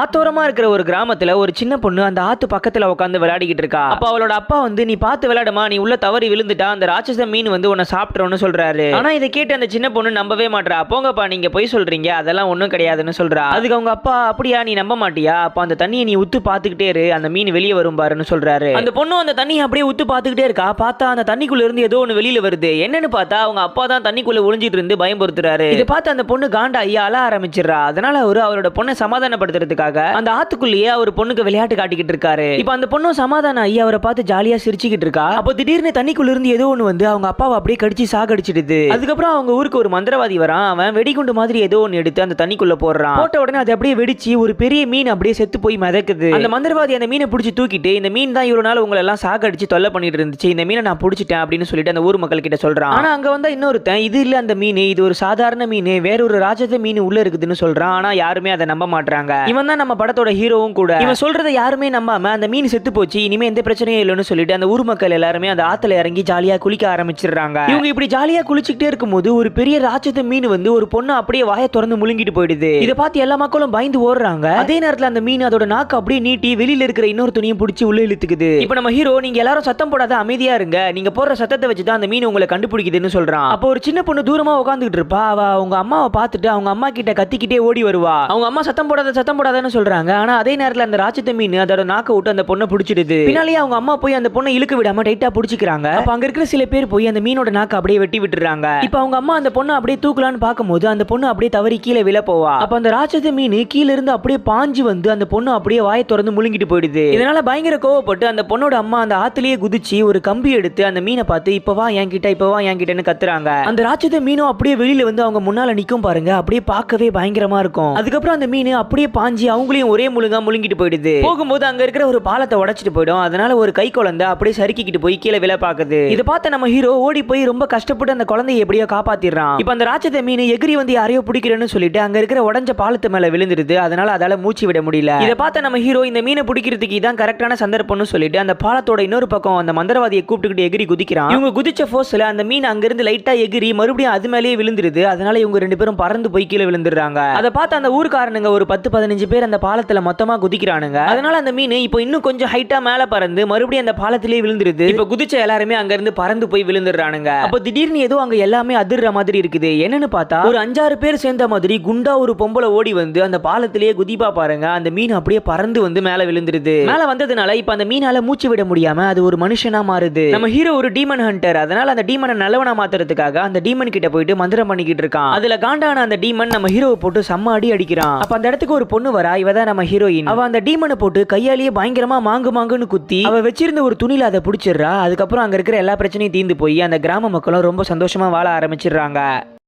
ஆத்தோரமா இருக்கிற ஒரு கிராமத்துல ஒரு சின்ன பொண்ணு அந்த ஆத்து பக்கத்துல உட்காந்து விளையாடிக்கிட்டு இருக்கா. அப்ப அவளோட அப்பா வந்து நீ பார்த்து விளையாடுமா, நீ உள்ள தவறி விழுந்துட்டா அந்த ராட்சச மீன் வந்து உன்னை சாப்பிட்டுறோன்னு சொல்றாரு. ஆனா இதை கேட்டு அந்த சின்ன பொண்ணு நம்பவே மாட்டா. போங்கப்பா நீங்க போய் சொல்றீங்க, அதெல்லாம் ஒண்ணும் கிடையாதுன்னு சொல்றா. அதுக்கு அவங்க அப்பா அப்படியா நீ நம்ப மாட்டியா, அப்ப அந்த தண்ணியை நீ உத்து பாத்துக்கிட்டே இரு, அந்த மீன் வெளியே வரும் பாருன்னு சொல்றாரு. அந்த பொண்ணு அந்த தண்ணியை அப்படியே உத்து பாத்துக்கிட்டே இருக்கா. பார்த்தா அந்த தண்ணிக்குள்ள இருந்து ஏதோ ஒண்ணு வெளியில வருது. என்னன்னு பார்த்தா அவங்க அப்பா தான் தண்ணிக்குள்ள ஒளிஞ்சிட்டு இருந்து பயம்படுத்துறாரு. இதை பார்த்து அந்த பொண்ணு காண்டா ஐயா அழ ஆரம்பிச்சிடறா. அதனால அவரோட பொண்ணை சமாதானப்படுத்துறதுக்காக அந்த ஆத்துக்குள்ளேயே அவர் பொண்ணுக்கு விளையாட்டு காட்டிக்கிட்டு இருக்காரு. இப்ப அந்த பொண்ணும் சமாதானம் ஐயா அவரை பார்த்து ஜாலியா சிரிச்சுக்கிட்டு இருக்கா. அப்போ திடீர்னு தண்ணிக்குள்ள இருந்து ஏதோ ஒண்ணு வந்து அவங்க அப்பாவை அப்படியே கடிச்சு சாகடிச்சிடுது. அதுக்கப்புறம் அவங்க ஊருக்கு ஒரு மந்திரவாதி வரான். அவன் வெடிகுண்டு மாதிரி ஏதோ ஒன்னு எடுத்து அந்த தண்ணிக்குள்ள போடுறான். போட்ட உடனே அது அப்படியே வெடிச்சு ஒரு பெரிய மீன் அப்படியே செத்து போய் மிதக்குது. அந்த மந்திரவாதி அந்த மீனை பிடிச்சி தூக்கிட்டு இந்த மீன் தான் இவ்வளவு நாள் உங்களை எல்லாம் சாகடிச்சு தொல்லை பண்ணிட்டு இருந்துச்சு, இந்த மீனை நான் பிடிச்சிட்டேன் அப்படின்னு சொல்லிட்டு அந்த ஊர் மக்கள் கிட்ட சொல்றான். ஆனா அங்க வந்தா இன்னொருத்தன் இது இல்ல அந்த மீன், இது ஒரு சாதாரண மீன், வேற ஒரு ராட்சத மீன் உள்ள இருக்குதுன்னு சொல்றான். ஆனா யாருமே அதை நம்ப மாட்டாங்க. இவன் தான் நம்ம படத்தோட ஹீரோவும் கூட. இவன் சொல்றதை யாருமே நம்பாம அந்த மீன் செத்து போச்சு, இனிமே எந்த பிரச்சனையும் இல்லைன்னு சொல்லிட்டு அந்த ஊர் மக்கள் எல்லாருமே அந்த ஆத்துல இறங்கி ஜாலியா குளிக்க ஆரம்பிச்சிடுறாங்க. இவங்க இப்படி ஜாலியா குளிச்சுக்கிட்டே இருக்கும்போது ஒரு பெரிய ராட்சத மீன் வந்து ஒரு பொண்ணு அப்படியே வாயை திறந்து முழுங்கிட்டு போயிடுது. இதை பார்த்து எல்லா மக்களும் பயந்து ஓடுறாங்க. அதே நேரத்துல அந்த மீன் அதோட நாக்கு அப்படியே நீட்டி வெளியில இருக்கிற இன்னொரு துணியும் பிடிச்சி உள்ள இழுத்துக்குது. இப்ப நம்ம ஹீரோ நீங்க எல்லாரும் சத்தம் போடாத அமைதியா இருங்க, நீங்க போடுற சத்தத்தை வச்சுதான் அந்த மீன் உங்களை கண்டுபிடிக்குதுன்னு சொல்றான். அப்போ ஒரு சின்ன பொண்ணு தூரமா உட்காந்துட்டு இருப்பா. அவ அவங்க அம்மாவை பார்த்துட்டு அவங்க அம்மா கிட்ட கத்திக்கிட்டே ஓடி வருவா. அவங்க அம்மா சத்தம் போடாதன்னு சொல்றாங்க. ஆனா அதே நேரத்துல அந்த ராட்சத மீன் அதோட நாக்க விட்டு அந்த பொண்ணை பிடிச்சிடுது. பின்னாலேயே அவங்க அம்மா போய் அந்த பொண்ணை இழுக்க விடாம டைட்டா பிடிச்சிக்கிறாங்க. அப்ப அங்க இருக்கிற சில பேர் போய் அந்த மீனோட நாக்க அப்படியே வெட்டி விட்டுறாங்க. இப்ப அவங்க அம்மா அந்த பொண்ணை அப்படியே தூக்கலான்னு பார்க்கும்போது அந்த பொண்ணு அப்படியே தவறி கீழே விழ போவா. அப்ப அந்த ராட்சத மீன் கீழ இருந்து அப்படியே பாஞ்சு வந்து அந்த பொண்ணு அப்படியே வாயை திறந்து முழுங்கிட்டு போயிடுது. இதனால பயங்கர கோவப்பட்டு அந்த பொண்ணோட அம்மா அந்த ஆத்திலேயே குதிச்சு ஒரு கம்பி எடுத்து அந்த மீனை பார்த்து இப்ப வா என்கிட்டன்னு கத்துறாங்க. அந்த ராட்சத மீனும் அப்படியே வெளியில வந்து அவங்க முன்னால நிக்கும் பாருங்க, அப்படியே பார்க்கவே பயங்கரமா இருக்கும். அதுக்கப்புறம் அந்த மீன் அப்படியே பாஞ்சு அவங்களையும் ஒரே முழுங்கிட்டு போயிடுது. போகும்போது அங்க இருக்கிற ஒரு பாலத்தை உடைச்சிட்டு போயிடும். அதனால ஒரு கை குழந்தை அப்படியே சறுக்கிட்டு போய் கீழே விழ பாக்குது. இதை பார்த்த நம்ம ஹீரோ ஓடி போய் ரொம்ப கஷ்டப்பட்டு அந்த குழந்தையை எப்படியோ காப்பாத்திடுறான். இப்ப அந்த ராட்சத மீன் எகிரி வந்து யாரையோ பிடிக்கிறேன்னு சொல்லிட்டு அங்க இருக்கிற உடஞ்ச பாலத்து மேல விழுந்துருது. அதனால அதால மூச்சு விட முடியல. இதை பார்த்த நம்ம ஹீரோ இந்த மீனை பிடிக்கிறதுக்கு இதான் கரெக்டான சந்தர்ப்பம்னு சொல்லிட்டு அந்த பாலத்தோட இன்னொரு பக்கம் அந்த மந்திரவாதியை கூப்பிட்டுக்கிட்டு எகிரி குதிக்கிறான். இவங்க குதிச்ச ஃபோர்ஸ்ல அந்த மீன் அங்கிருந்து லைட்டா எகிரி மறுபடியும் அது மேலேயே விழுந்துருது. அதனால இவங்க ரெண்டு பேரும் பறந்து போய் கீழே விழுந்துடுறாங்க. அதை பார்த்து அந்த ஊர்க்காரனுங்க ஒரு 10-15 பேர் அந்த பாலத்துல மொத்தமா குதிக்கிறானுங்க. அதனால அந்த மீன் இப்போ இன்னும் கொஞ்சம் ஹைட்டா மேல பறந்து மறுபடியும் அந்த பாலத்திலே விழுந்துருது. இப்போ குதிச்ச எல்லாருமே அங்க இருந்து பறந்து போய் விழுந்துடுறானுங்க. அப்ப திடீர்னு ஏதோ அங்க எல்லாமே அதிர்ற மாதிரி இருக்குது. என்னன்னு பார்த்தா ஒரு 5-6 பேர் சேர்ந்த மாதிரி குண்டா ஒரு பொம்பளை ஓடி வந்து அந்த பாலத்திலேயே குதிப்பா பாருங்க. அந்த மீன் அப்படியே பறந்து வந்து மேல விழுந்துருது. மேல வந்ததுனால இப்ப அந்த மீனால மூச்சு விட முடியாம அது ஒரு மனுஷனா மாறுது. நம்ம ஹீரோ ஒரு டீமன் ஹண்டர். அதனால அந்த டீமனை நல்லவனா மாத்துறதுக்காக அந்த டீமன் கிட்ட போயிட்டு மந்திரம் பண்ணிக்கிட்டு இருக்கான். அதுல காண்டான அந்த டீமன் நம்ம ஹீரோவை போட்டு செம்ம அடி அடிக்கிறான். அப்ப அந்த இடத்துக்கு ஒரு பொண்ணு வரா. இவதான் நம்ம ஹீரோயின். அவ அந்த டீமனை போட்டு கையாலேயே பயங்கரமா மாங்குன்னு குத்தி அவ வச்சிருந்த ஒரு துணியில அதை பிடிச்சிடுறா. அதுக்கப்புறம் அங்க இருக்கிற எல்லா பிரச்சனையும் தீர்ந்து போய் அந்த கிராம மக்களும் ரொம்ப சந்தோஷமா வாழ ஆரம்பிச்சிடுறாங்க.